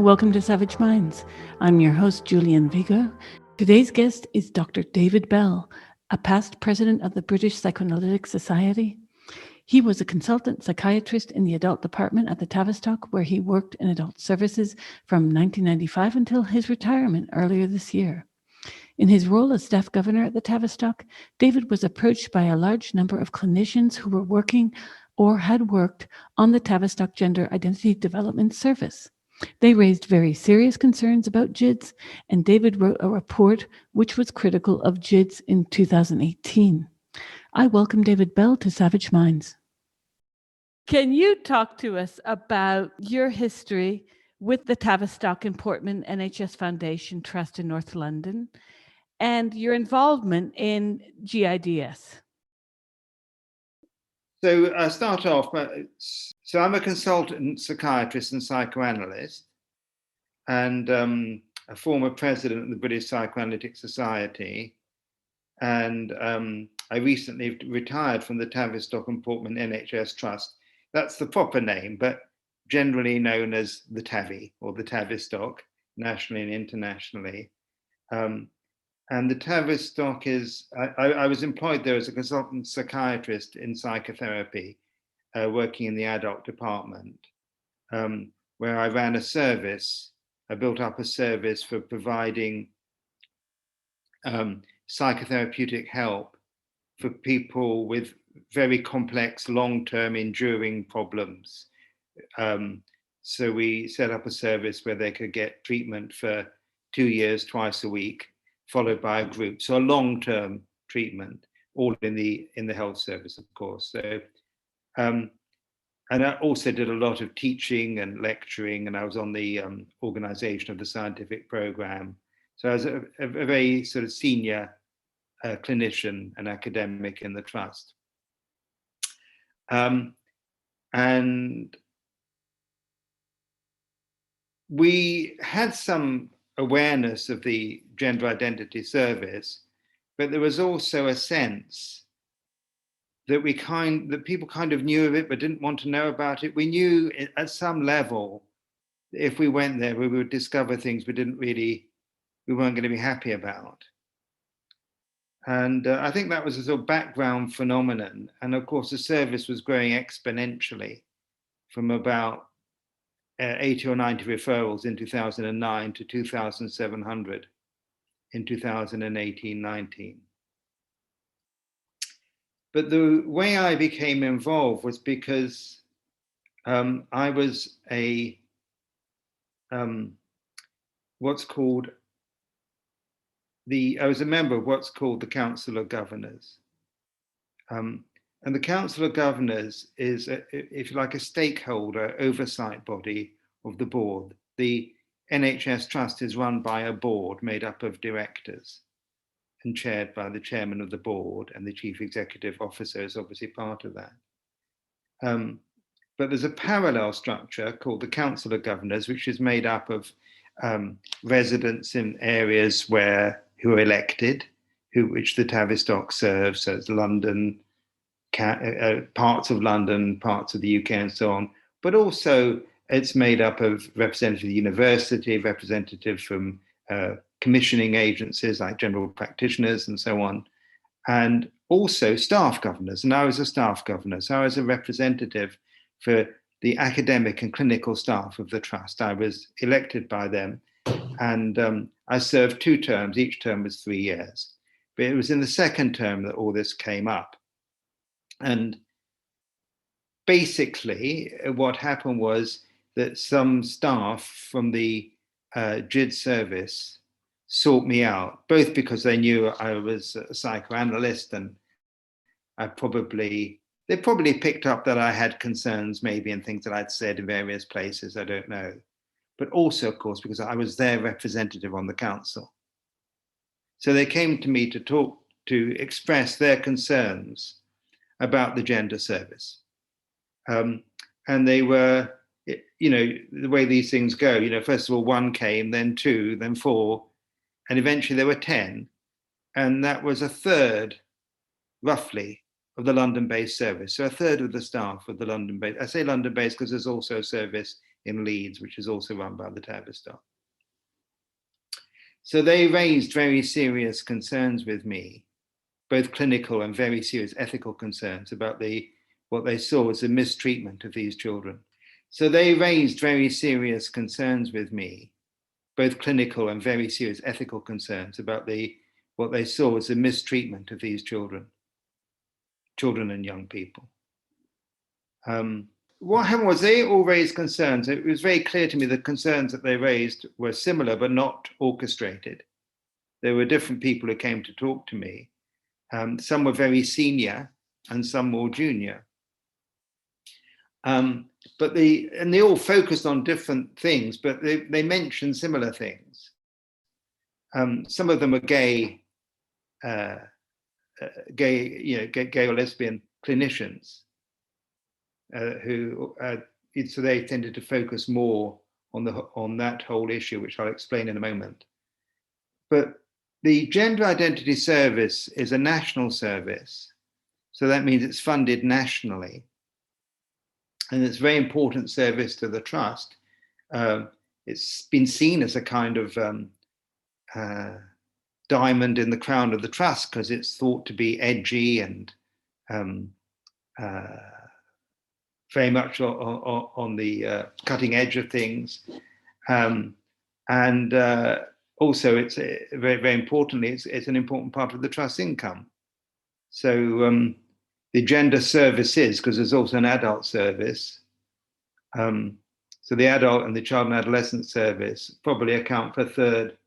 welcome to Savage Minds. I'm your host, Julian Vigo. Today's guest is Dr. David Bell, a past president of the British Psychoanalytic Society. He was a consultant psychiatrist in the adult department at the Tavistock, where he worked in adult services from 1995 until his retirement earlier this year. In his role as staff governor at the Tavistock, David was approached by a large number of clinicians who were working or had worked on the Tavistock Gender Identity Development Service. They raised very serious concerns about GIDS, and David wrote a report which was critical of GIDS in 2018. I welcome David Bell to Savage Minds. Can you talk to us about your history with the Tavistock and Portman NHS Foundation Trust in North London and your involvement in GIDS? So I start off, so I'm a consultant psychiatrist and psychoanalyst, and a former president of the British Psychoanalytic Society. And I recently retired from the Tavistock and Portman NHS Trust. That's the proper name, but generally known as the TAVI or the Tavistock, nationally and internationally. And the Tavistock is, I was employed there as a consultant psychiatrist in psychotherapy, working in the adult department, where I ran a service. I built up a service for providing psychotherapeutic help for people with very complex, long-term, enduring problems. So we set up a service where they could get treatment for 2 years, twice a week, followed by a group. So a long-term treatment, all in the health service, of course. So, and I also did a lot of teaching and lecturing, and I was on the organization of the scientific program. So I was a very sort of senior clinician and academic in the trust. And we had some awareness of the gender identity service, but there was also a sense that that people kind of knew of it but didn't want to know about it. We knew at some level that if we went there, we would discover things we weren't going to be happy about. And I think that was a sort of background phenomenon. And of course, the service was growing exponentially from about 80 or 90 referrals in 2009 to 2,700 in 2018-19. But the way I became involved was because I was a member of what's called the Council of Governors. And the Council of Governors is, if you like, a stakeholder oversight body of the board. The NHS Trust is run by a board made up of directors and chaired by the chairman of the board, and the chief executive officer is obviously part of that. But there's a parallel structure called the Council of Governors, which is made up of residents in areas who are elected, which the Tavistock serves, so it's London, parts of London, parts of the UK and so on, but also it's made up of representatives of the university, representatives from commissioning agencies like general practitioners and so on, and also staff governors. And I was a staff governor, so I was a representative for the academic and clinical staff of the trust. I was elected by them, and I served 2 terms. Each term was 3 years. But it was in the second term that all this came up. And basically, what happened was that some staff from the GID service sought me out, both because they knew I was a psychoanalyst, and they probably picked up that I had concerns maybe and things that I'd said in various places, I don't know. But also, of course, because I was their representative on the council. So they came to me to express their concerns about the gender service. And they were, the way these things go, first of all, 1 came, then 2, then 4, and eventually there were 10. And that was a third, roughly, of the London-based service. So a third of the staff of the London-based, I say London-based because there's also a service in Leeds, which is also run by the Tavistock. So they raised very serious concerns with me, both clinical and very serious ethical concerns about what they saw as the mistreatment of these children. So they raised very serious concerns with me, both clinical and very serious ethical concerns about what they saw as the mistreatment of these children and young people. What happened was they all raised concerns. It was very clear to me the concerns that they raised were similar but not orchestrated. There were different people who came to talk to me. Some were very senior and some more junior. But they all focused on different things, but they mentioned similar things. Some of them were gay or lesbian clinicians so they tended to focus more on that whole issue, which I'll explain in a moment. But the Gender Identity Service is a national service, so that means it's funded nationally. And it's a very important service to the Trust. It's been seen as a kind of diamond in the crown of the Trust because it's thought to be edgy and very much on the cutting edge of things. Also, it's very, very importantly, it's an important part of the Trust's income. So the gender services, because there's also an adult service. So the adult and the child and adolescent service probably account for a third,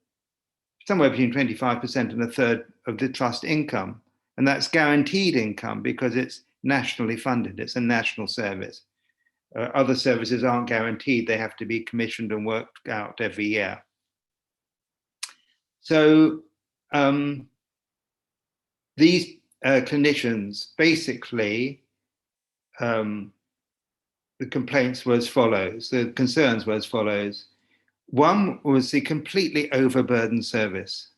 somewhere between 25% and a third of the Trust income. And that's guaranteed income because it's nationally funded. It's a national service. Other services aren't guaranteed. They have to be commissioned and worked out every year. So these clinicians, basically, the complaints were as follows, the concerns were as follows. One was the completely overburdened service.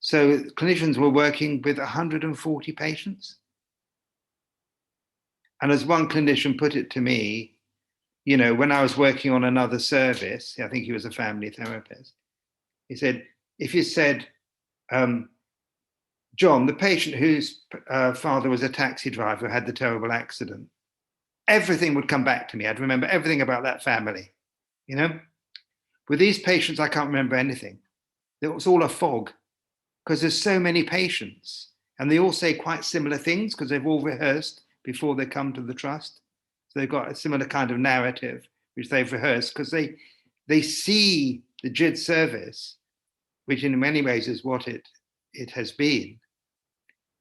So clinicians were working with 140 patients. And as one clinician put it to me, you know, when I was working on another service, I think he was a family therapist, he said, if you said, John, the patient whose father was a taxi driver who had the terrible accident, everything would come back to me. I'd remember everything about that family, you know? With these patients, I can't remember anything. It was all a fog because there's so many patients and they all say quite similar things because they've all rehearsed before they come to the Trust. So they've got a similar kind of narrative which they've rehearsed because they see the GID service, which in many ways is what it has been,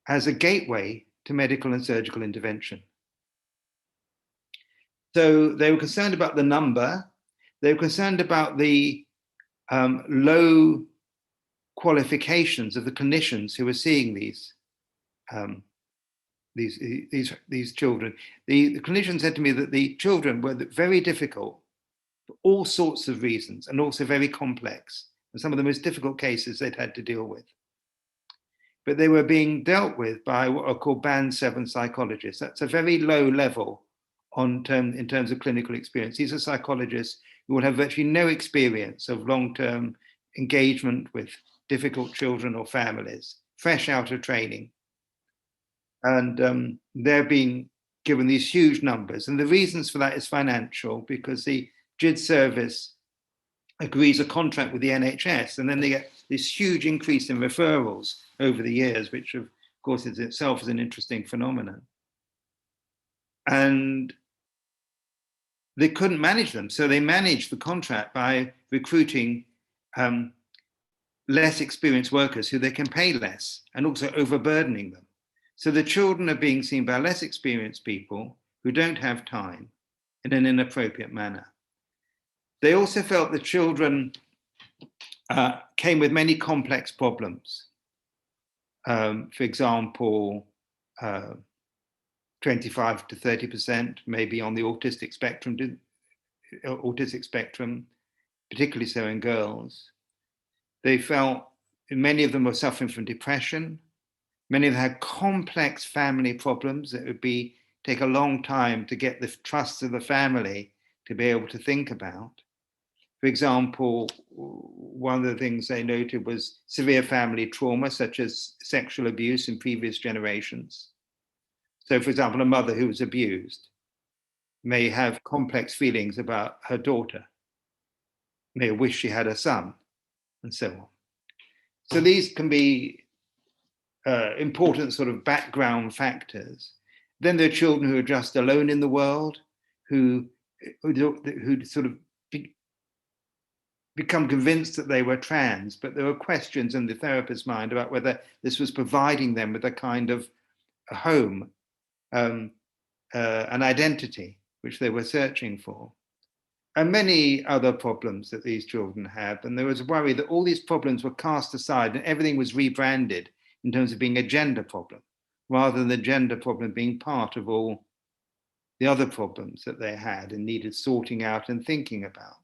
as a gateway to medical and surgical intervention. So they were concerned about the number. They were concerned about the low qualifications of the clinicians who were seeing these children. The clinician said to me that the children were very difficult for all sorts of reasons and also very complex, and some of the most difficult cases they'd had to deal with. But they were being dealt with by what are called Band 7 psychologists. That's a very low level in terms of clinical experience. These are psychologists who will have virtually no experience of long-term engagement with difficult children or families, fresh out of training. And they're being given these huge numbers. And the reasons for that is financial, because the GID service agrees a contract with the NHS, and then they get this huge increase in referrals over the years, which of course is itself is an interesting phenomenon. And they couldn't manage them. So they managed the contract by recruiting less experienced workers who they can pay less and also overburdening them. So the children are being seen by less experienced people who don't have time in an inappropriate manner. They also felt the children came with many complex problems. For example, 25 to 30% maybe on the autistic spectrum, particularly so in girls. They felt many of them were suffering from depression. Many of them had complex family problems that would take a long time to get the trust of the family to be able to think about. For example, one of the things they noted was severe family trauma, such as sexual abuse in previous generations. So, for example, a mother who was abused may have complex feelings about her daughter, may wish she had a son, and so on. So these can be important sort of background factors. Then there are children who are just alone in the world, who sort of become convinced that they were trans, but there were questions in the therapist's mind about whether this was providing them with a kind of a home, an identity, which they were searching for. And many other problems that these children have. And there was a worry that all these problems were cast aside and everything was rebranded in terms of being a gender problem, rather than the gender problem being part of all the other problems that they had and needed sorting out and thinking about.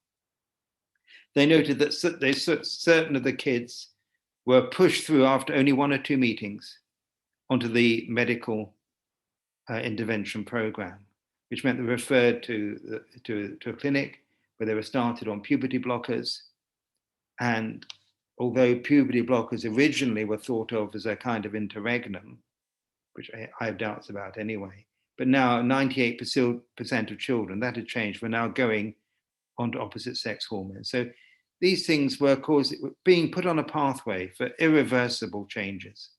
They noted that certain of the kids were pushed through after only 1 or 2 meetings onto the medical intervention program, which meant they were referred to a clinic where they were started on puberty blockers. And although puberty blockers originally were thought of as a kind of interregnum, which I have doubts about anyway, but now 98% of children, that had changed, were now going onto opposite sex hormones. So these things were being put on a pathway for irreversible changes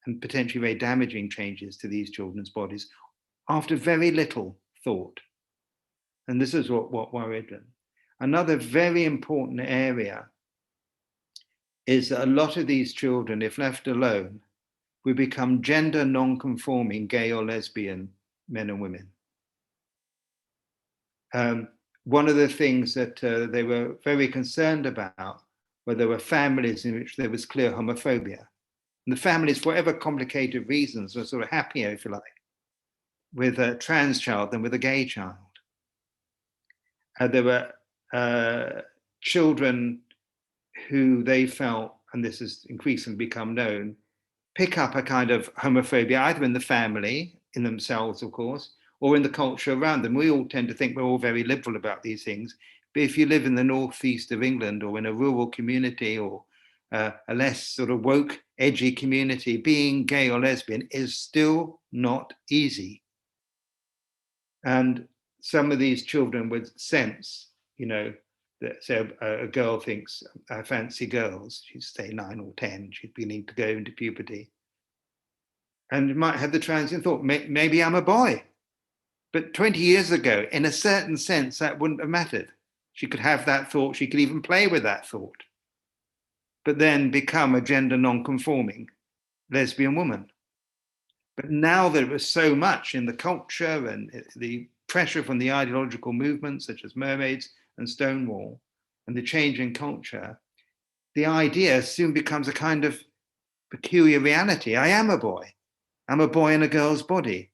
and potentially very damaging changes to these children's bodies after very little thought. And this is what worried them. Another very important area is that a lot of these children, if left alone, will become gender non-conforming gay or lesbian men and women. One of the things that they were very concerned about were there were families in which there was clear homophobia. And the families, for whatever complicated reasons, were sort of happier, if you like, with a trans child than with a gay child. There were children who they felt, and this has increasingly become known, pick up a kind of homophobia, either in the family, in themselves, of course, or in the culture around them. We all tend to think we're all very liberal about these things. But if you live in the northeast of England or in a rural community or a less sort of woke, edgy community, being gay or lesbian is still not easy. And some of these children would sense, that say a girl thinks, I fancy girls, she'd say 9 or 10, she's beginning to go into puberty. And might have the transient thought, maybe I'm a boy. But 20 years ago, in a certain sense, that wouldn't have mattered. She could have that thought, she could even play with that thought, but then become a gender non-conforming lesbian woman. But now there was so much in the culture and the pressure from the ideological movements such as Mermaids and Stonewall and the change in culture, the idea soon becomes a kind of peculiar reality. I am a boy. I'm a boy in a girl's body.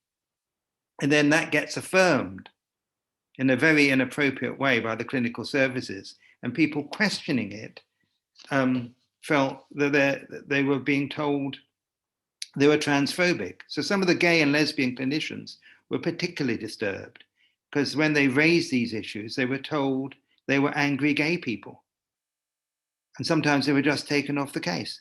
And then that gets affirmed in a very inappropriate way by the clinical services. And people questioning it felt that they were being told they were transphobic. So some of the gay and lesbian clinicians were particularly disturbed because when they raised these issues, they were told they were angry gay people. And sometimes they were just taken off the case.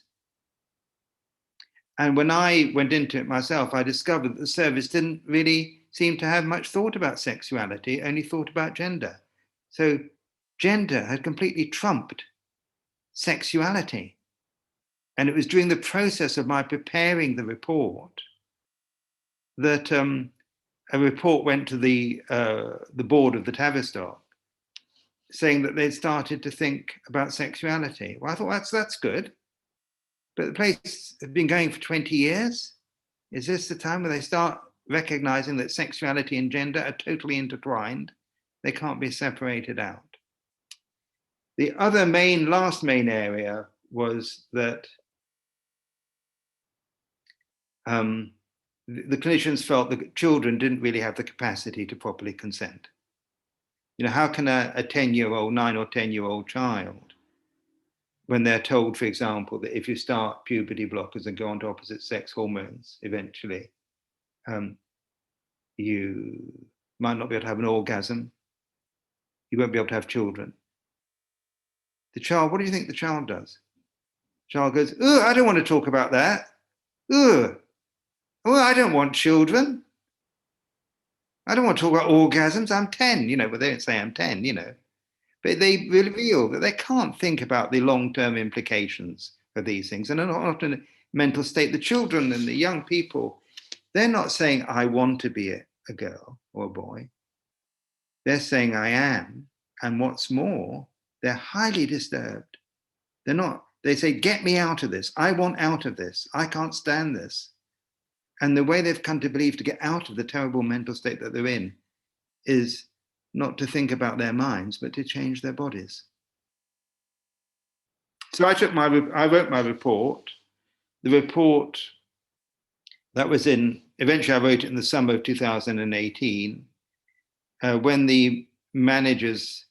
And when I went into it myself, I discovered that the service didn't really seem to have much thought about sexuality, only thought about gender. So gender had completely trumped sexuality. And it was during the process of my preparing the report that a report went to the board of the Tavistock saying that they'd started to think about sexuality. Well, I thought that's good. But the place had been going for 20 years. Is this the time where they start recognizing that sexuality and gender are totally intertwined? They can't be separated out. The other last main area was that the clinicians felt that children didn't really have the capacity to properly consent. How can a 10-year-old, 9 or 10-year-old child, when they're told, for example, that if you start puberty blockers and go on to opposite sex hormones, eventually, you might not be able to have an orgasm, you won't be able to have children. The child, what do you think the child does? The child goes, oh, I don't want to talk about that. Oh, I don't want children. I don't want to talk about orgasms. I'm 10, but they don't say I'm 10, But they reveal that they can't think about the long-term implications of these things. And they're not in a mental state. The children and the young people, they're not saying, I want to be a girl or a boy. They're saying, I am. And what's more, they're highly disturbed. They say, get me out of this. I want out of this. I can't stand this. And the way they've come to believe to get out of the terrible mental state that they're in is not to think about their minds, but to change their bodies. So I wrote my report. The report that was eventually I wrote it in the summer of 2018, when the managers,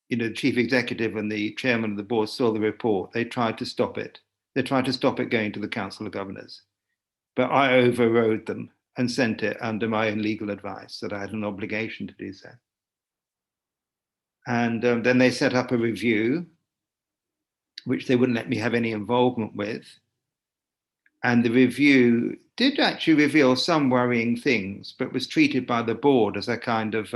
the chief executive and the chairman of the board saw the report, they tried to stop it. They tried to stop it going to the Council of Governors. But I overrode them and sent it under my own legal advice that I had an obligation to do so. And then they set up a review, which they wouldn't let me have any involvement with. And the review did actually reveal some worrying things, but was treated by the board as a kind of,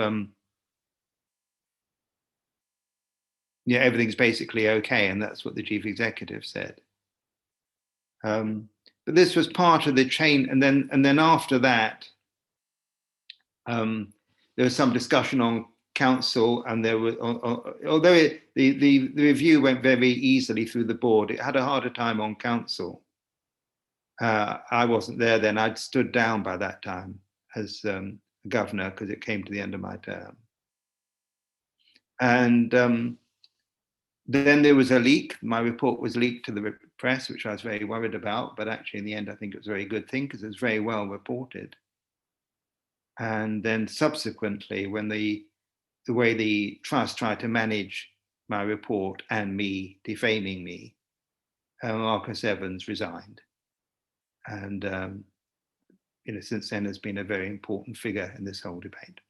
everything's basically okay. And that's what the chief executive said. But this was part of the chain. And then after that, there was some discussion on council, and there was, although the review went very easily through the board, it had a harder time on council. I wasn't there then. I'd stood down by that time as governor because it came to the end of my term. And then there was a leak. My report was leaked to the press, which I was very worried about. But actually, in the end, I think it was a very good thing because it was very well reported. And then subsequently, when the way the trust tried to manage my report and me defaming me, Marcus Evans resigned. And since then has been a very important figure in this whole debate.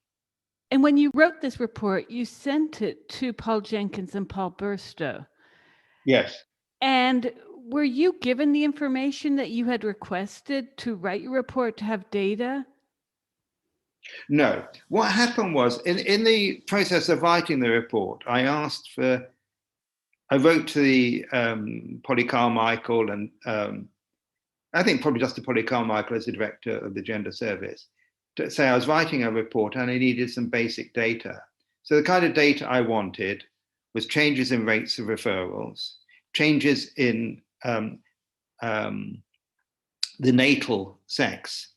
And when you wrote this report, you sent it to Paul Jenkins and Paul Burstow. Yes. And were you given the information that you had requested to write your report, to have data? No. What happened was, in the process of writing the report, I wrote to the Polly Carmichael, and I think probably just to Polly Carmichael as the director of the Gender Service, to say I was writing a report and I needed some basic data. So the kind of data I wanted was changes in rates of referrals, changes in the natal sex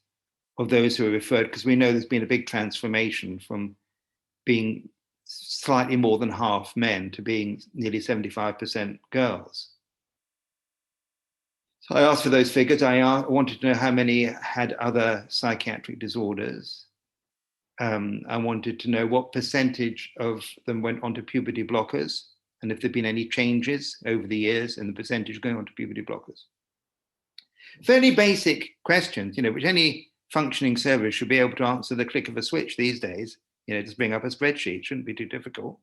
of those who are referred, because we know there's been a big transformation from being slightly more than half men to being nearly 75% girls. So I asked for those figures. I wanted to know how many had other psychiatric disorders. I wanted to know what percentage of them went onto puberty blockers, and if there'd been any changes over the years in the percentage going onto puberty blockers. Fairly basic questions, which any functioning service should be able to answer the click of a switch these days. Just bring up a spreadsheet, shouldn't be too difficult.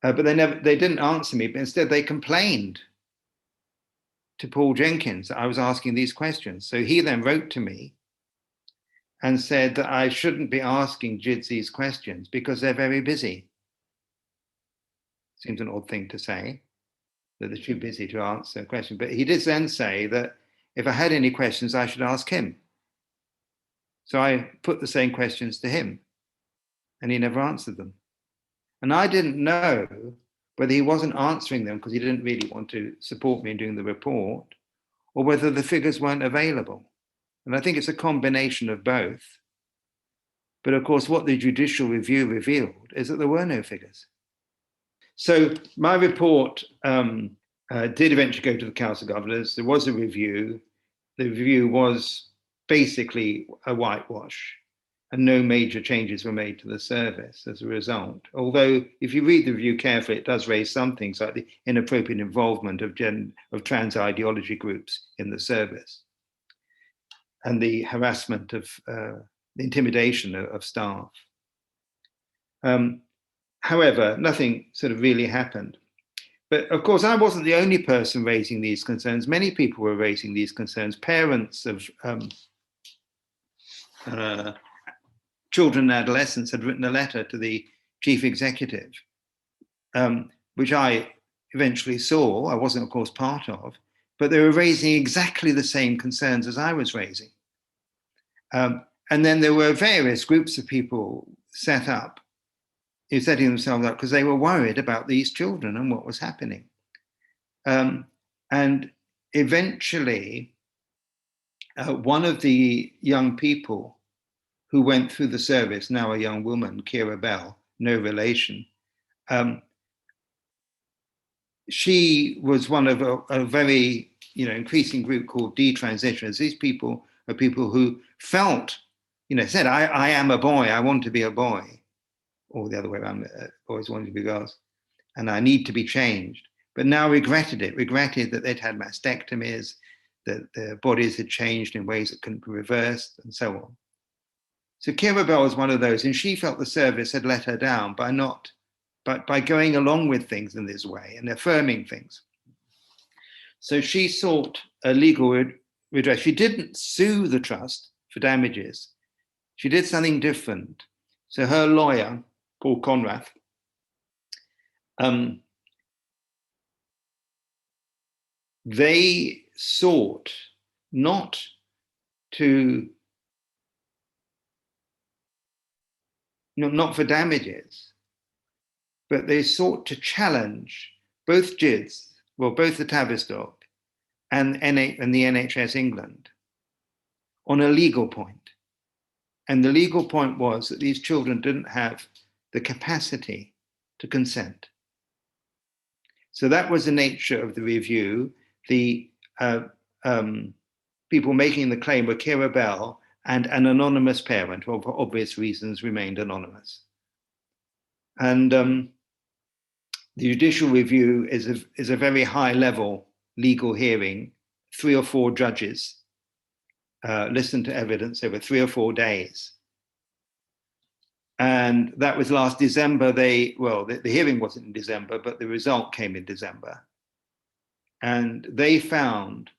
But they didn't answer me, but instead they complained to Paul Jenkins that I was asking these questions. So he then wrote to me and said that I shouldn't be asking GIDS these questions because they're very busy. Seems an odd thing to say, that they're too busy to answer a question. But he did then say that if I had any questions, I should ask him. So I put the same questions to him, and he never answered them. And I didn't know whether he wasn't answering them because he didn't really want to support me in doing the report, or whether the figures weren't available. And I think it's a combination of both. But of course, what the judicial review revealed is that there were no figures. So my report did eventually go to the Council of Governors. There was a review. The review was basically a whitewash, and no major changes were made to the service as a result. Although, if you read the review carefully, it does raise some things like the inappropriate involvement of trans ideology groups in the service, and the harassment of the intimidation of staff. However, nothing sort of really happened. But of course, I wasn't the only person raising these concerns. Many people were raising these concerns. Parents of children and adolescents had written a letter to the chief executive, which I eventually saw. I wasn't, of course, part of, but they were raising exactly the same concerns as I was raising. And then there were various groups of people set up, setting themselves up because they were worried about these children and what was happening. And eventually, one of the young people who went through the service, now a young woman, Kira Bell, no relation, she was one of a very increasing group called detransitioners. These people are people who felt, said, I am a boy, I want to be a boy, or the other way around, boys wanted to be girls, and I need to be changed. But now regretted that they'd had mastectomies, that their bodies had changed in ways that couldn't be reversed, and so on. So Kira Bell was one of those, and she felt the service had let her down by going along with things in this way and affirming things. So she sought a legal redress. She didn't sue the trust for damages. She did something different. So her lawyer, Paul Conrath, they sought not for damages, but they sought to challenge both GIDS, both the Tavistock and the NHS England on a legal point. And the legal point was that these children didn't have the capacity to consent. So that was the nature of the review. The people making the claim were Kira Bell and an anonymous parent, who for obvious reasons remained anonymous. And the judicial review is a very high level legal hearing. 3 or 4 judges listened to evidence over 3 or 4 days. And that was last December. The hearing wasn't in December, but the result came in December. And they found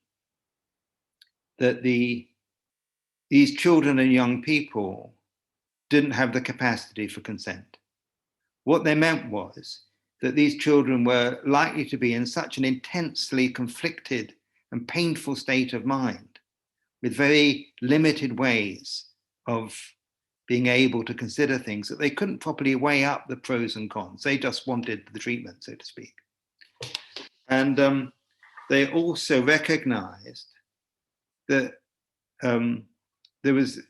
that these children and young people didn't have the capacity for consent. What they meant was that these children were likely to be in such an intensely conflicted and painful state of mind, with very limited ways of being able to consider things, that they couldn't properly weigh up the pros and cons. They just wanted the treatment, so to speak. And they also recognized that there was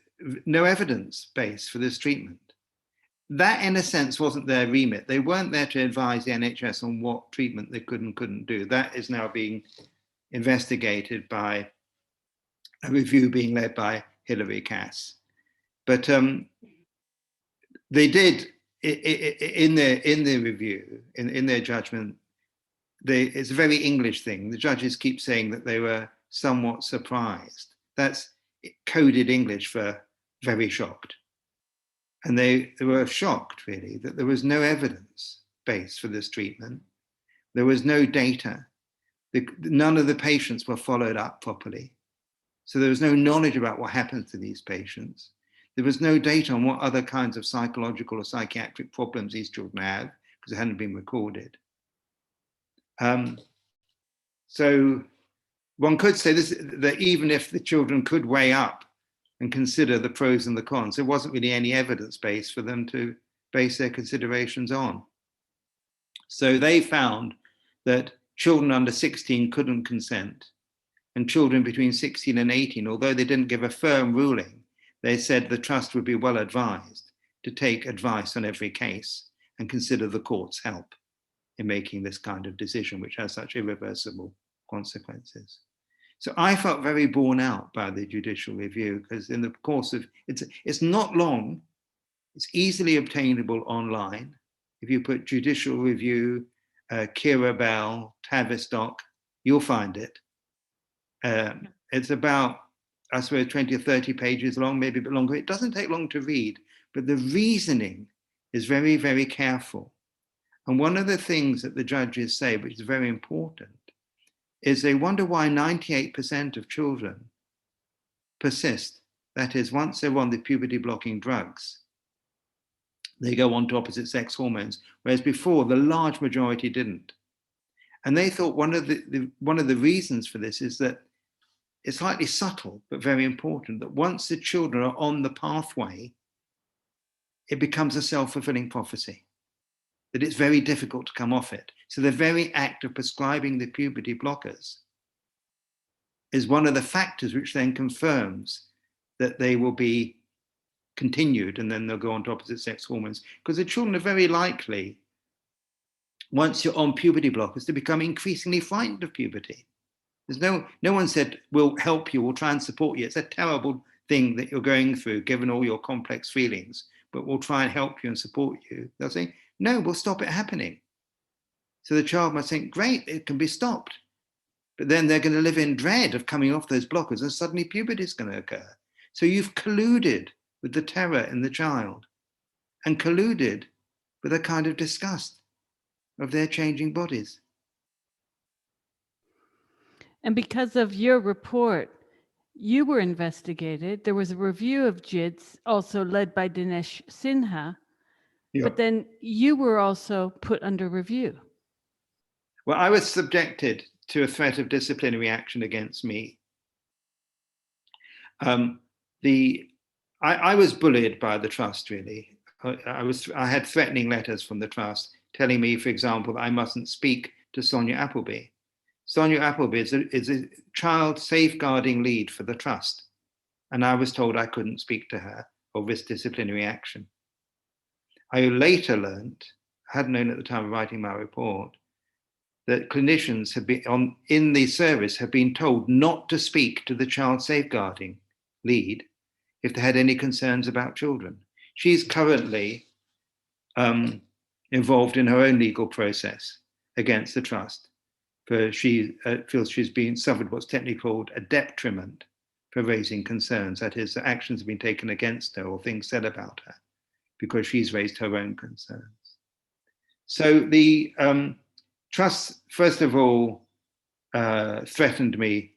no evidence base for this treatment. That, in a sense, wasn't their remit. They weren't there to advise the NHS on what treatment they could and couldn't do. That is now being investigated by a review being led by Hilary Cass. But they did, in the review, in their judgment, it's a very English thing. The judges keep saying that they were somewhat surprised. That's coded English for very shocked. And they were shocked, really, that there was no evidence base for this treatment. There was no data. None of the patients were followed up properly. So there was no knowledge about what happens to these patients. There was no data on what other kinds of psychological or psychiatric problems these children have, because it hadn't been recorded. So one could say that even if the children could weigh up and consider the pros and the cons, there wasn't really any evidence base for them to base their considerations on. So they found that children under 16 couldn't consent, and children between 16 and 18, although they didn't give a firm ruling, they said the trust would be well advised to take advice on every case and consider the court's help in making this kind of decision, which has such irreversible consequences. So I felt very borne out by the judicial review, because in the course of, it's not long, it's easily obtainable online. If you put judicial review, Kira Bell, Tavistock, you'll find it. It's about, I suppose, 20 or 30 pages long, maybe a bit longer. It doesn't take long to read, but the reasoning is very, very careful. And one of the things that the judges say, which is very important, is they wonder why 98% of children persist. That is, once they're on the puberty blocking drugs, they go on to opposite sex hormones, whereas before the large majority didn't. And they thought one of the reasons for this is that it's slightly subtle, but very important, that once the children are on the pathway, it becomes a self-fulfilling prophecy, that it's very difficult to come off it. So the very act of prescribing the puberty blockers is one of the factors which then confirms that they will be continued and then they'll go on to opposite sex hormones. Because the children are very likely, once you're on puberty blockers, to become increasingly frightened of puberty. There's no one said, we'll help you, we'll try and support you. It's a terrible thing that you're going through, given all your complex feelings, but we'll try and help you and support you. They'll say, no, we'll stop it happening. So the child must think, great, it can be stopped. But then they're going to live in dread of coming off those blockers and suddenly puberty is going to occur. So you've colluded with the terror in the child and colluded with a kind of disgust of their changing bodies. And because of your report, you were investigated. There was a review of JIDS, also led by Dinesh Sinha, but then you were also put under review. Well, I was subjected to a threat of disciplinary action against me. I was bullied by the trust, really. I had threatening letters from the trust telling me, for example, that I mustn't speak to Sonia Appleby. Sonia Appleby is a child safeguarding lead for the trust. And I was told I couldn't speak to her or risk disciplinary action. I later learned, I hadn't known at the time of writing my report, that clinicians had been in the service have been told not to speak to the child safeguarding lead if they had any concerns about children. She's currently involved in her own legal process against the trust. For she feels she's suffered what's technically called a detriment for raising concerns. That is, that actions have been taken against her or things said about her because she's raised her own concerns. So the trust, first of all, threatened me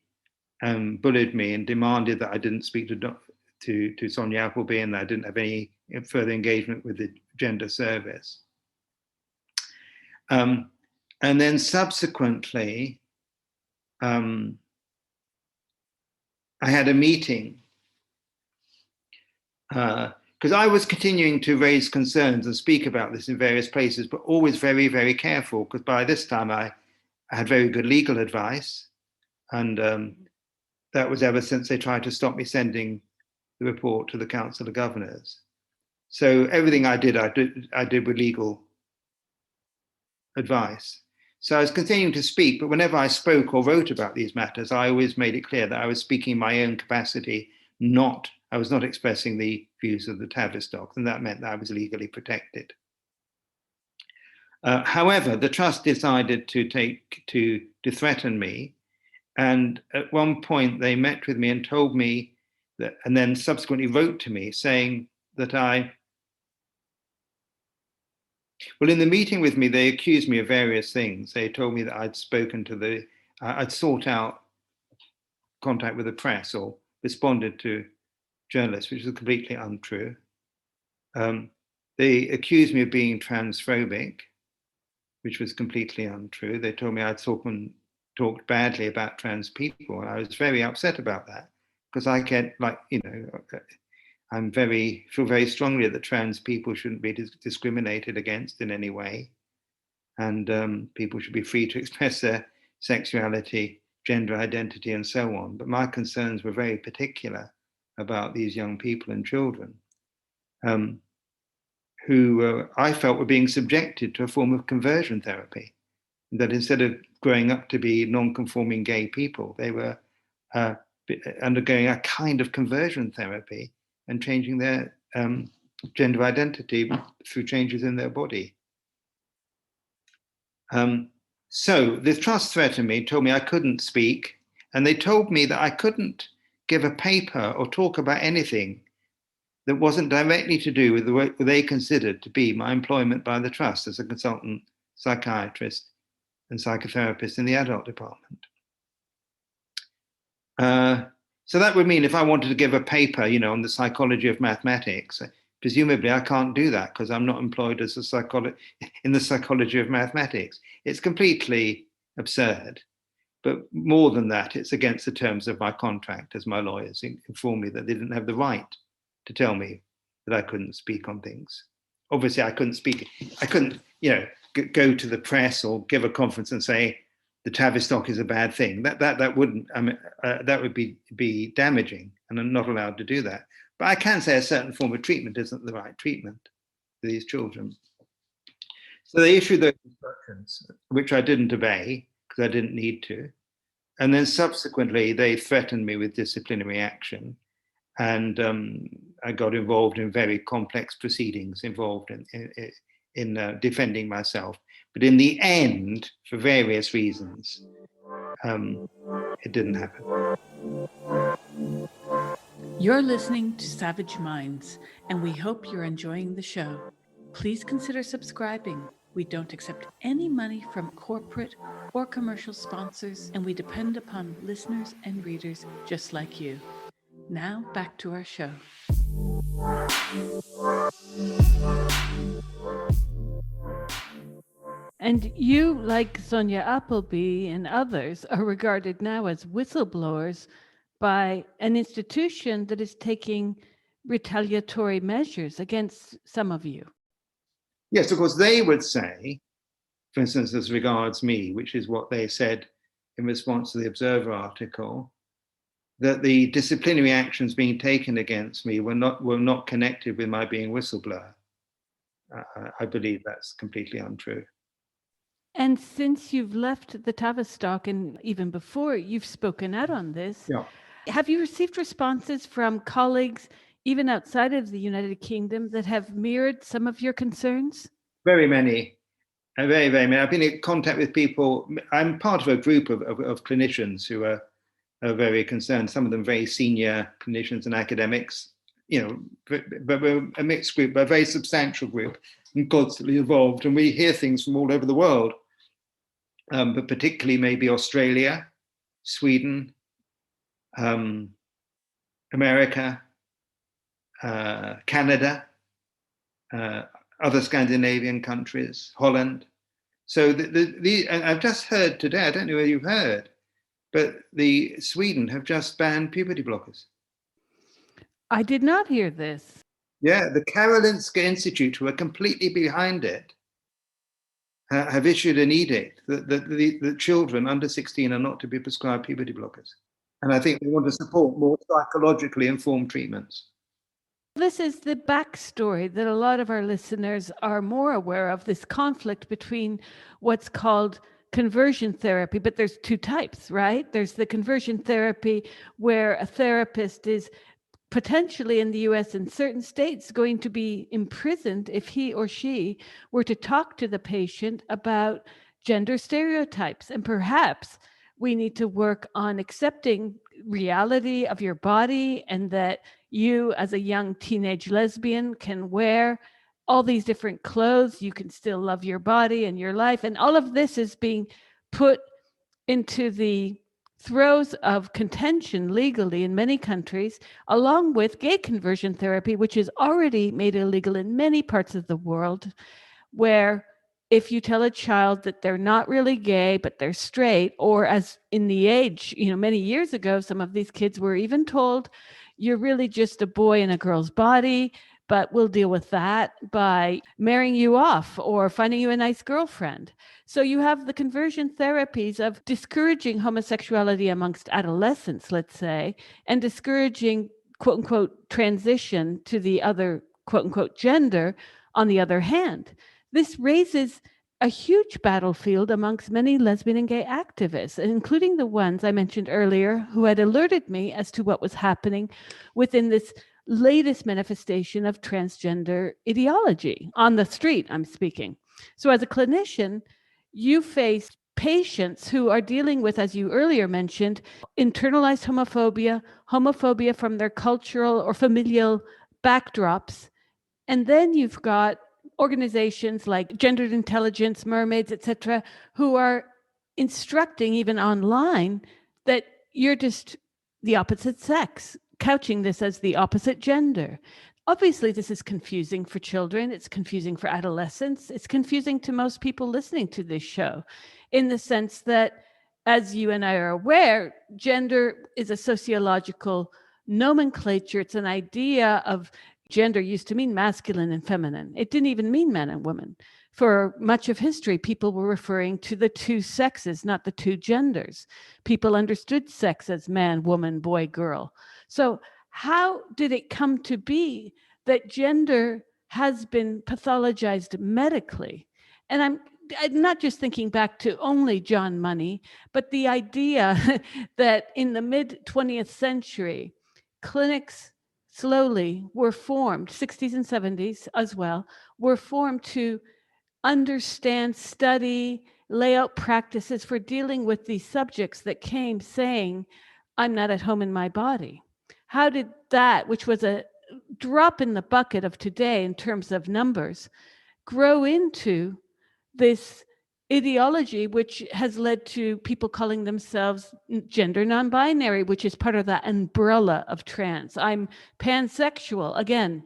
and bullied me and demanded that I didn't speak to Sonia Appleby and that I didn't have any further engagement with the gender service. And then subsequently, I had a meeting because I was continuing to raise concerns and speak about this in various places, but always very, very careful, because by this time I had very good legal advice. And that was ever since they tried to stop me sending the report to the Council of Governors. So everything I did with legal advice. So I was continuing to speak, but whenever I spoke or wrote about these matters, I always made it clear that I was speaking in my own capacity, I was not expressing the views of the Tavistock, and that meant that I was legally protected. However, the trust decided to threaten me, and at one point they met with me and told me that, and then subsequently wrote to me saying that well, in the meeting with me, they accused me of various things. They told me that I'd sought out contact with the press or responded to journalists, which was completely untrue. They accused me of being transphobic, which was completely untrue. They told me I'd talked badly about trans people, and I was very upset about that because I get, I feel very strongly that trans people shouldn't be discriminated against in any way. And people should be free to express their sexuality, gender identity, and so on. But my concerns were very particular about these young people and children who I felt were being subjected to a form of conversion therapy. That instead of growing up to be non-conforming gay people, they were undergoing a kind of conversion therapy and changing their gender identity through changes in their body. So the trust threatened me, told me I couldn't speak, and they told me that I couldn't give a paper or talk about anything that wasn't directly to do with the work that they considered to be my employment by the trust as a consultant psychiatrist and psychotherapist in the adult department. So that would mean if I wanted to give a paper, on the psychology of mathematics, presumably I can't do that because I'm not employed as in the psychology of mathematics. It's completely absurd. But more than that, it's against the terms of my contract, as my lawyers informed me that they didn't have the right to tell me that I couldn't speak on things. Obviously, I couldn't speak. I couldn't, go to the press or give a conference and say the Tavistock is a bad thing. That wouldn't. That would be damaging, and I'm not allowed to do that. But I can say a certain form of treatment isn't the right treatment for these children. So they issued those instructions, which I didn't obey because I didn't need to. And then subsequently, they threatened me with disciplinary action. And I got involved in very complex proceedings involved in defending myself. But in the end, for various reasons, it didn't happen. You're listening to Savage Minds, and we hope you're enjoying the show. Please consider subscribing. We don't accept any money from corporate or commercial sponsors, and we depend upon listeners and readers just like you. Now, back to our show. And you, like Sonia Appleby and others, are regarded now as whistleblowers by an institution that is taking retaliatory measures against some of you. Yes, of course, they would say, for instance, as regards me, which is what they said in response to the Observer article, that the disciplinary actions being taken against me were not connected with my being whistleblower. I believe that's completely untrue. And since you've left the Tavistock, and even before, you've spoken out on this. Yeah. Have you received responses from colleagues, even outside of the United Kingdom, that have mirrored some of your concerns? Very many. Very, very many. I've been in contact with people. I'm part of a group of clinicians who are very concerned, some of them very senior clinicians and academics, but we're a mixed group, but a very substantial group and constantly evolved. And we hear things from all over the world, but particularly maybe Australia, Sweden, America, Canada, other Scandinavian countries, Holland. So and I've just heard today, I don't know whether you've heard, but the Sweden have just banned puberty blockers. I did not hear this. Yeah, the Karolinska Institute, who are completely behind it, have issued an edict that the children under 16 are not to be prescribed puberty blockers. And I think they want to support more psychologically informed treatments. This is the backstory that a lot of our listeners are more aware of, this conflict between what's called conversion therapy, but there's two types, right? There's the conversion therapy where a therapist is potentially in the US in certain states going to be imprisoned if he or she were to talk to the patient about gender stereotypes. And perhaps we need to work on accepting reality of your body, and that you as a young teenage lesbian can wear all these different clothes. You can still love your body and your life. And all of this is being put into the throes of contention legally in many countries, along with gay conversion therapy, which is already made illegal in many parts of the world, where if you tell a child that they're not really gay, but they're straight, or as in the age, many years ago, some of these kids were even told, you're really just a boy in a girl's body, but we'll deal with that by marrying you off or finding you a nice girlfriend. So you have the conversion therapies of discouraging homosexuality amongst adolescents, let's say, and discouraging, quote unquote, transition to the other, quote unquote, gender on the other hand. This raises a huge battlefield amongst many lesbian and gay activists, including the ones I mentioned earlier who had alerted me as to what was happening within this latest manifestation of transgender ideology on the street, I'm speaking. So as a clinician, you face patients who are dealing with, as you earlier mentioned, internalized homophobia from their cultural or familial backdrops. And then you've got organizations like Gendered Intelligence, Mermaids, etc., who are instructing even online that you're just the opposite sex, couching this as the opposite gender. Obviously, this is confusing for children. It's confusing for adolescents. It's confusing to most people listening to this show, in the sense that, as you and I are aware, gender is a sociological nomenclature. It's an idea of gender used to mean masculine and feminine. It didn't even mean man and woman. For much of history, people were referring to the two sexes, not the two genders. People understood sex as man, woman, boy, girl. So how did it come to be that gender has been pathologized medically? And I'm not just thinking back to only John Money, but the idea that in the mid 20th century, clinics slowly were formed, 60s and 70s as well, were formed to understand, study, lay out practices for dealing with these subjects that came saying, I'm not at home in my body. How did that, which was a drop in the bucket of today in terms of numbers, grow into this ideology, which has led to people calling themselves gender non-binary, which is part of that umbrella of trans? I'm pansexual. Again,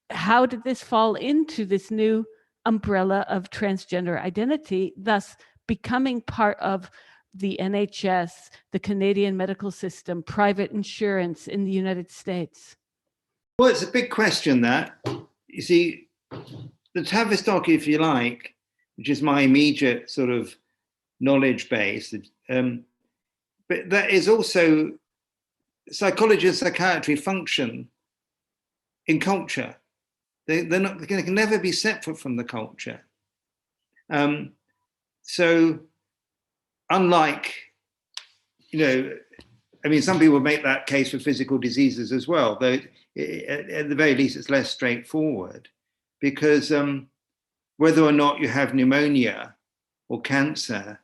how did this fall into this new umbrella of transgender identity, thus becoming part of the NHS, the Canadian medical system, private insurance in the United States? Well, it's a big question, that. You see, the Tavistock, if you like, which is my immediate sort of knowledge base, but that is also psychology and psychiatry function in culture. They can never be separate from the culture. So unlike, some people make that case for physical diseases as well, though at the very least it's less straightforward, because whether or not you have pneumonia or cancer,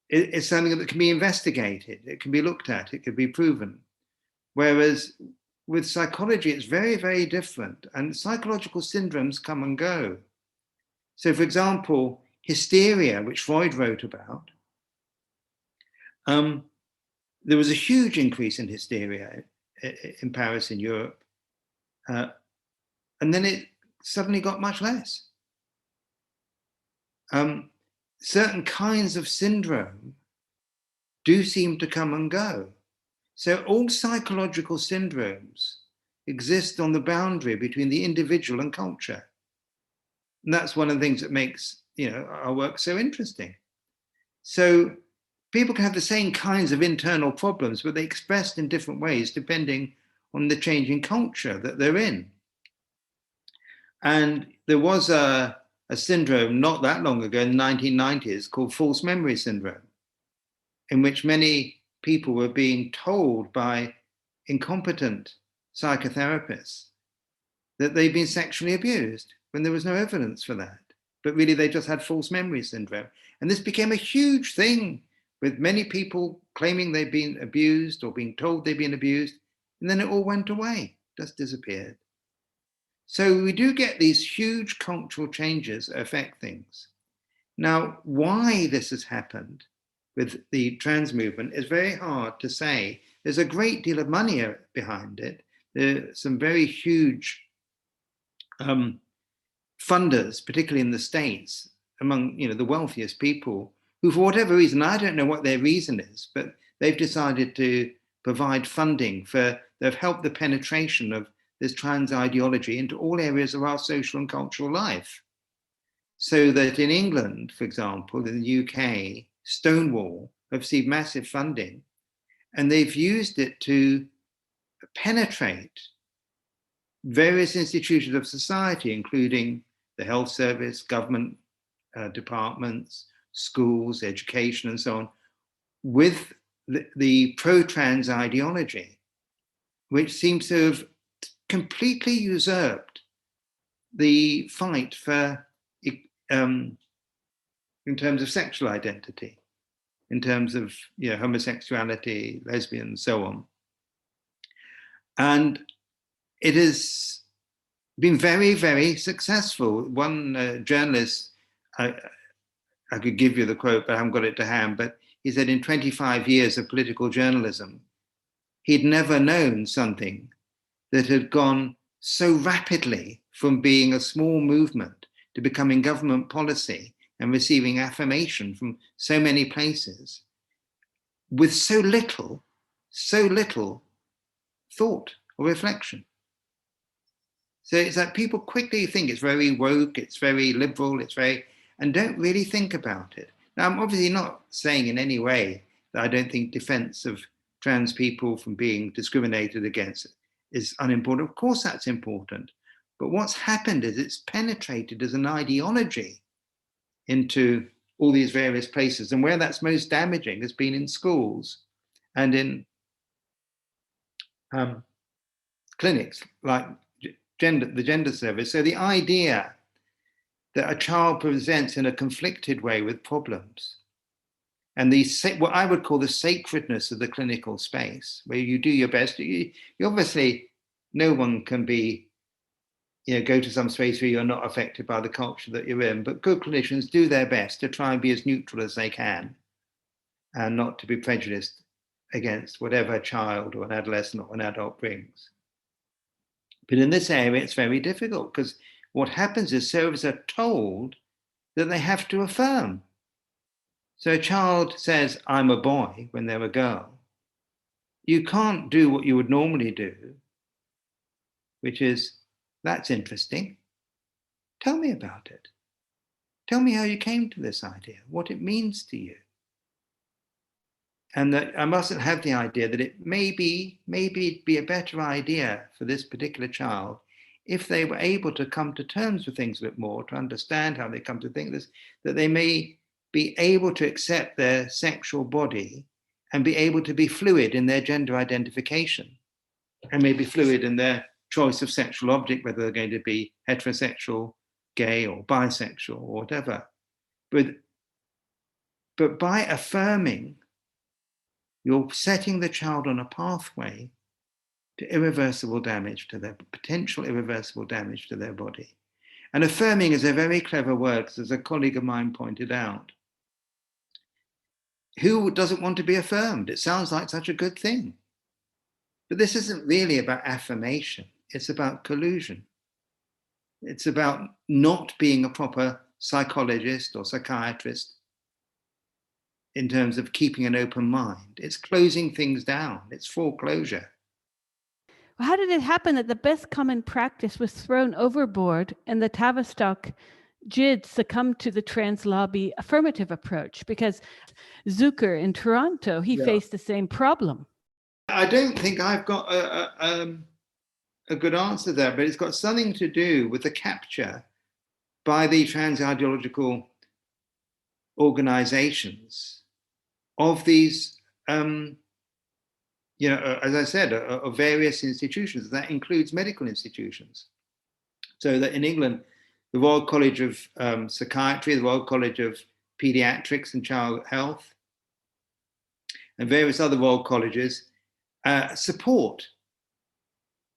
it's something that can be investigated, it can be looked at, it can be proven. Whereas with psychology, it's very, very different, and psychological syndromes come and go. So, for example, hysteria, which Freud wrote about, there was a huge increase in hysteria in Paris, in Europe, and then it suddenly got much less. Certain kinds of syndrome do seem to come and go. So all psychological syndromes exist on the boundary between the individual and culture. And that's one of the things that makes, our work so interesting. So people can have the same kinds of internal problems, but they're expressed in different ways depending on the changing culture that they're in. And there was a syndrome not that long ago, in the 1990s, called false memory syndrome, in which many people were being told by incompetent psychotherapists that they'd been sexually abused when there was no evidence for that. But really, they just had false memory syndrome. And this became a huge thing, with many people claiming they'd been abused or being told they'd been abused. And then it all went away, just disappeared. So we do get these huge cultural changes that affect things. Now, why this has happened with the trans movement is very hard to say. There's a great deal of money behind it. There are some very huge funders, particularly in the States, among the wealthiest people, who, for whatever reason, I don't know what their reason is, but they've decided to provide funding they've helped the penetration of this trans ideology into all areas of our social and cultural life. So that in England, for example, in the UK, Stonewall have received massive funding, and they've used it to penetrate various institutions of society, including the health service, government departments, schools, education, and so on, with the pro-trans ideology, which seems to have completely usurped the fight for in terms of sexual identity, in terms of homosexuality, lesbian, and so on. And it has been very, very successful. One journalist, I could give you the quote, but I haven't got it to hand, but he said in 25 years of political journalism, he'd never known something that had gone so rapidly from being a small movement to becoming government policy and receiving affirmation from so many places with so little thought or reflection. So it's like people quickly think it's very woke, it's very liberal, and don't really think about it. Now, I'm obviously not saying in any way that I don't think defense of trans people from being discriminated against is unimportant. Of course, that's important. But what's happened is it's penetrated as an ideology into all these various places. And where that's most damaging has been in schools and in clinics like the gender service. So the idea that a child presents in a conflicted way with problems and what I would call the sacredness of the clinical space, where you do your best. You obviously, no one can be, go to some space where you're not affected by the culture that you're in, but good clinicians do their best to try and be as neutral as they can and not to be prejudiced against whatever a child or an adolescent or an adult brings. But in this area, it's very difficult because what happens is servers are told that they have to affirm. So a child says, I'm a boy, when they're a girl. You can't do what you would normally do, which is, that's interesting. Tell me about it. Tell me how you came to this idea, what it means to you. And that I mustn't have the idea that it maybe it'd be a better idea for this particular child if they were able to come to terms with things a bit more, to understand how they come to think this, that they may be able to accept their sexual body and be able to be fluid in their gender identification and maybe fluid in their choice of sexual object, whether they're going to be heterosexual, gay, or bisexual, or whatever. But by affirming, you're setting the child on a pathway to irreversible damage, to their potential irreversible damage to their body. And affirming is a very clever word, as a colleague of mine pointed out. Who doesn't want to be affirmed? It sounds like such a good thing. But this isn't really about affirmation. It's about collusion. It's about not being a proper psychologist or psychiatrist in terms of keeping an open mind. It's closing things down. It's foreclosure. How did it happen that the best common practice was thrown overboard and the Tavistock JID succumbed to the trans lobby affirmative approach? Because Zucker in Toronto, he faced the same problem. I don't think I've got a good answer there, but it's got something to do with the capture by the trans ideological organizations of these, as I said, of various institutions. That includes medical institutions. So that in England, the Royal College of Psychiatry, the Royal College of Pediatrics and Child Health, and various other royal colleges support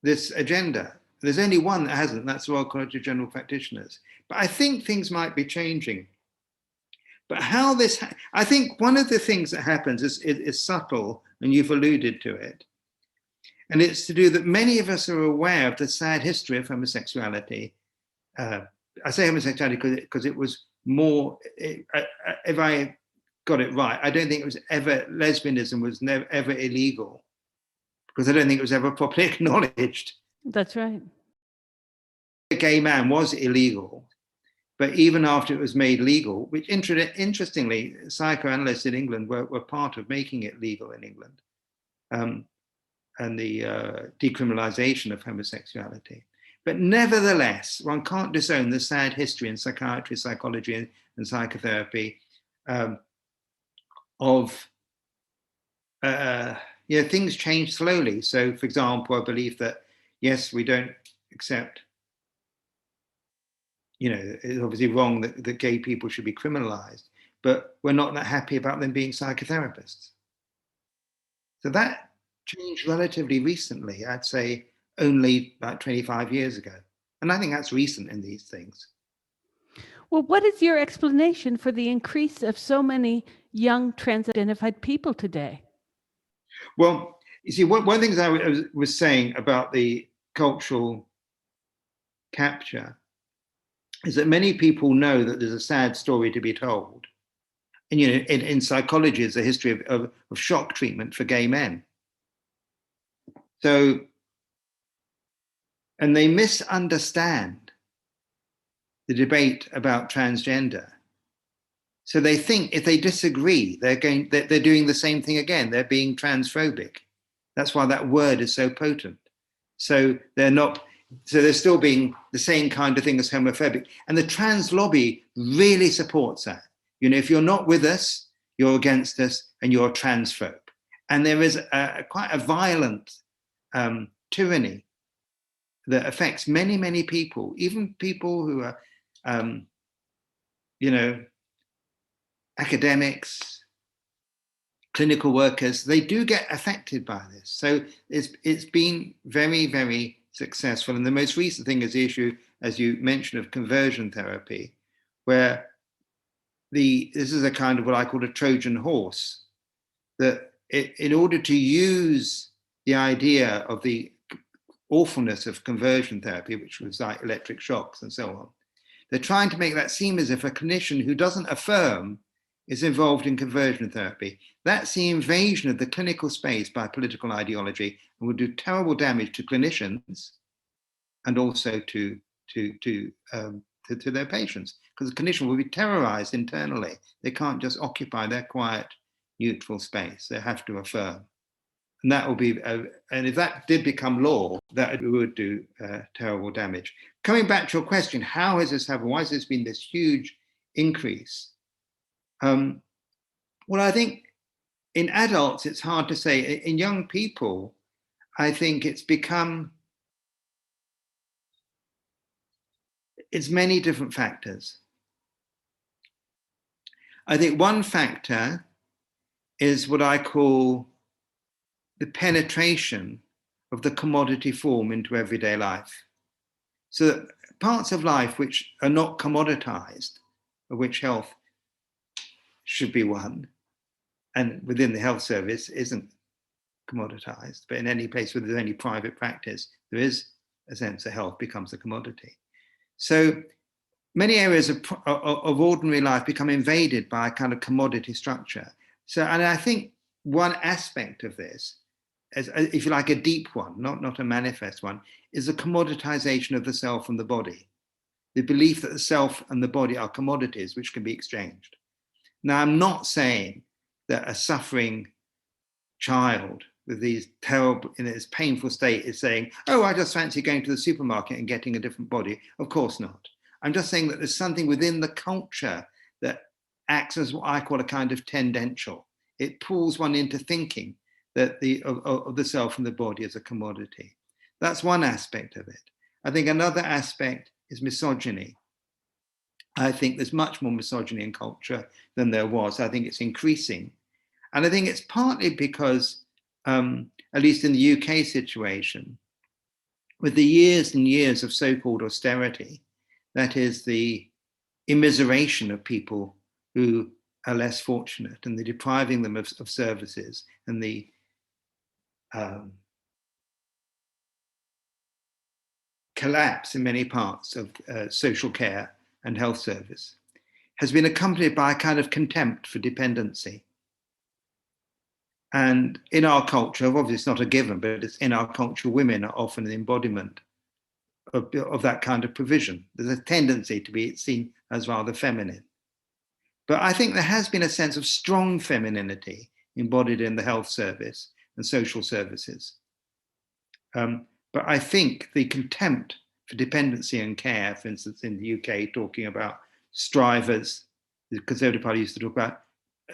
this agenda. There's only one that hasn't, that's the Royal College of General Practitioners. But I think things might be changing. But how this, I think one of the things that happens is subtle, and you've alluded to it. And it's to do that many of us are aware of the sad history of homosexuality. I say homosexuality because it was more, if I got it right, I don't think it was ever, lesbianism was never ever illegal, because I don't think it was ever properly acknowledged. That's right. A gay man was illegal, but even after it was made legal, which interestingly, psychoanalysts in England were part of making it legal in England, and the decriminalization of homosexuality. But nevertheless, one can't disown the sad history in psychiatry, psychology, and psychotherapy of things change slowly. So, for example, I believe that, yes, we don't accept, it's obviously wrong that gay people should be criminalized, but we're not that happy about them being psychotherapists. So that changed relatively recently, I'd say only about 25 years ago. And I think that's recent in these things. Well, what is your explanation for the increase of so many young trans-identified people today? Well, you see, one of the things I was saying about the cultural capture is that many people know that there's a sad story to be told. And, you know, in psychology, it's a history of shock treatment for gay men. So, and they misunderstand the debate about transgender. So they think if they disagree, they're doing the same thing again. They're being transphobic. That's why that word is so potent. So they're still being the same kind of thing as homophobic. And the trans lobby really supports that. You know, if you're not with us, you're against us and you're a transphobe. And there is quite a violent tyranny that affects many, many people, even people who are, you know, academics, clinical workers. They do get affected by this. So it's been very, very successful. And the most recent thing is the issue, as you mentioned, of conversion therapy, where this is a kind of what I call a Trojan horse, that in order to use the idea of the awfulness of conversion therapy, which was like electric shocks and so on, they're trying to make that seem as if a clinician who doesn't affirm is involved in conversion therapy. That's the invasion of the clinical space by political ideology and will do terrible damage to clinicians and also to their patients, because the clinician will be terrorized internally. They can't just occupy their quiet, neutral space. They have to affirm. And that will be, and if that did become law, that would do terrible damage. Coming back to your question, how has this happened? Why has this been this huge increase? Well, I think in adults, it's hard to say. In young people, I think it's many different factors. I think one factor is what I call the penetration of the commodity form into everyday life. So that parts of life which are not commoditized, of which health should be one, and within the health service isn't commoditized, but in any place where there's any private practice, there is a sense that health becomes a commodity. So many areas of ordinary life become invaded by a kind of commodity structure. So, and I think one aspect of this, as if you like, a deep one, not a manifest one, is the commoditization of the self and the body. The belief that the self and the body are commodities which can be exchanged. Now, I'm not saying that a suffering child with these terrible, in its painful state, is saying, oh, I just fancy going to the supermarket and getting a different body. Of course not. I'm just saying that there's something within the culture that acts as what I call a kind of tendential. It pulls one into thinking that of the self and the body as a commodity. That's one aspect of it. I think another aspect is misogyny. I think there's much more misogyny in culture than there was. I think it's increasing. And I think it's partly because, at least in the UK situation, with the years and years of so-called austerity, that is the immiseration of people who are less fortunate and the depriving them of services and the collapse in many parts of social care and health service has been accompanied by a kind of contempt for dependency. And in our culture, obviously it's not a given, but it's in our culture, women are often the embodiment of that kind of provision. There's a tendency to be seen as rather feminine. But I think there has been a sense of strong femininity embodied in the health service and social services. But I think the contempt for dependency and care, for instance, in the UK, talking about strivers, the Conservative Party used to talk about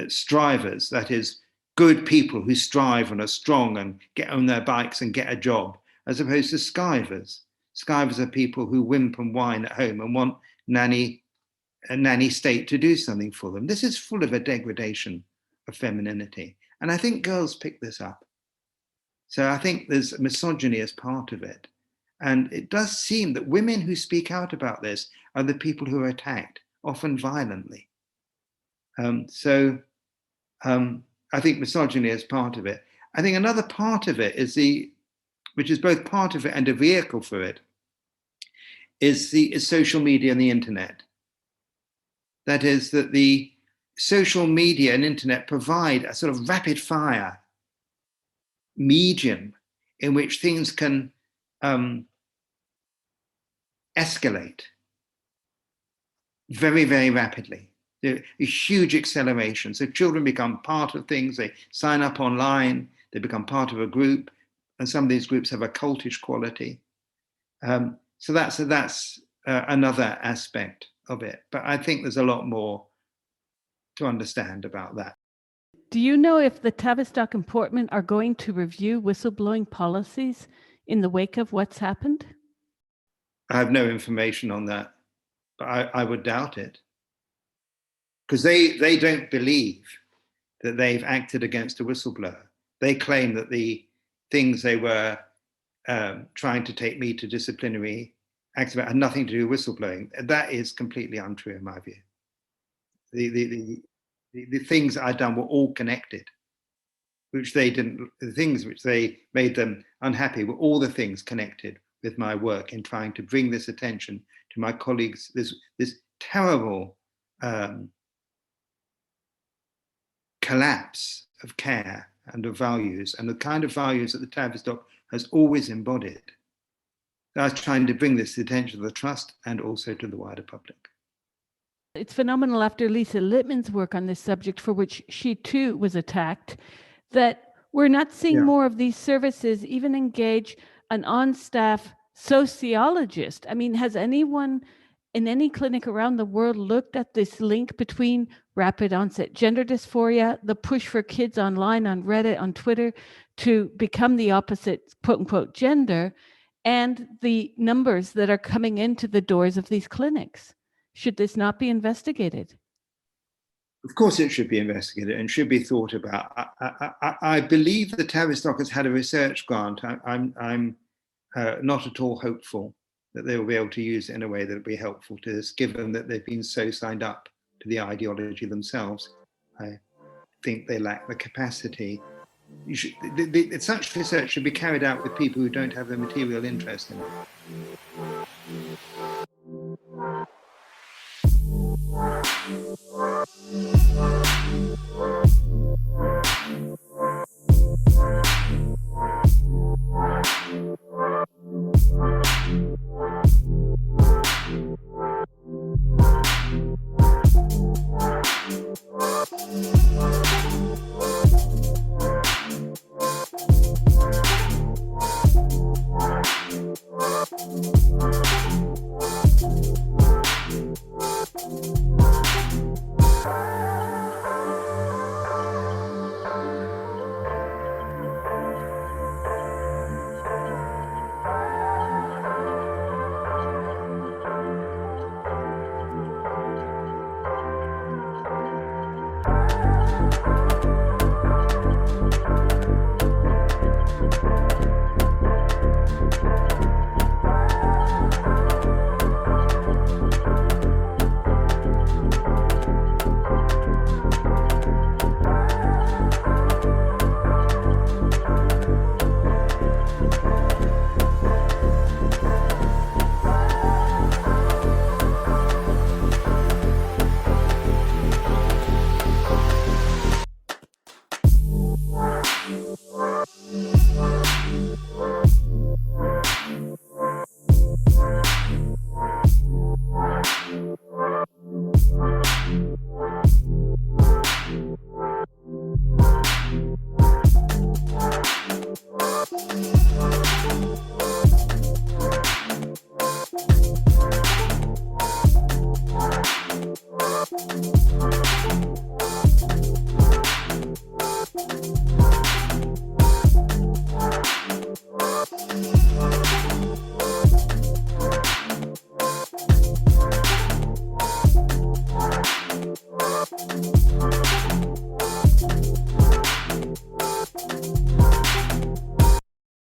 strivers, that is, good people who strive and are strong and get on their bikes and get a job, as opposed to skivers. Skivers are people who wimp and whine at home and want a nanny state to do something for them. This is full of a degradation of femininity. And I think girls pick this up. So I think there's misogyny as part of it. And it does seem that women who speak out about this are the people who are attacked, often violently. I think misogyny is part of it. I think another part of it is which is both part of it and a vehicle for it, is social media and the internet. That is, that the social media and internet provide a sort of rapid fire medium in which things can escalate very, very rapidly. A huge acceleration. So children become part of things, they sign up online, they become part of a group, and some of these groups have a cultish quality. So that's another aspect of it. But I think there's a lot more to understand about that. Do you know if the Tavistock and Portman are going to review whistleblowing policies in the wake of what's happened? I have no information on that, but I would doubt it. Because they don't believe that they've acted against a whistleblower. They claim that the things they were trying to take me to disciplinary acts about had nothing to do with whistleblowing. That is completely untrue in my view. The things I'd done were all connected, which they didn't. The things which they made them unhappy were all the things connected with my work in trying to bring this attention to my colleagues. This terrible collapse of care and of values, and the kind of values that the Tavistock has always embodied. I was trying to bring this to the attention of the Trust and also to the wider public. It's phenomenal, after Lisa Littman's work on this subject, for which she too was attacked, that we're not seeing more of these services even engage an on-staff sociologist. I mean, has anyone in any clinic around the world looked at this link between rapid onset gender dysphoria, the push for kids online, on Reddit, on Twitter, to become the opposite, quote unquote, gender, and the numbers that are coming into the doors of these clinics? Should this not be investigated? Of course it should be investigated and should be thought about. I believe the Tavistock has had a research grant. I'm not at all hopeful that they will be able to use it in a way that will be helpful to us, given that they've been so signed up to the ideology themselves. I think they lack the capacity. Such research should be carried out with people who don't have the material interest in it.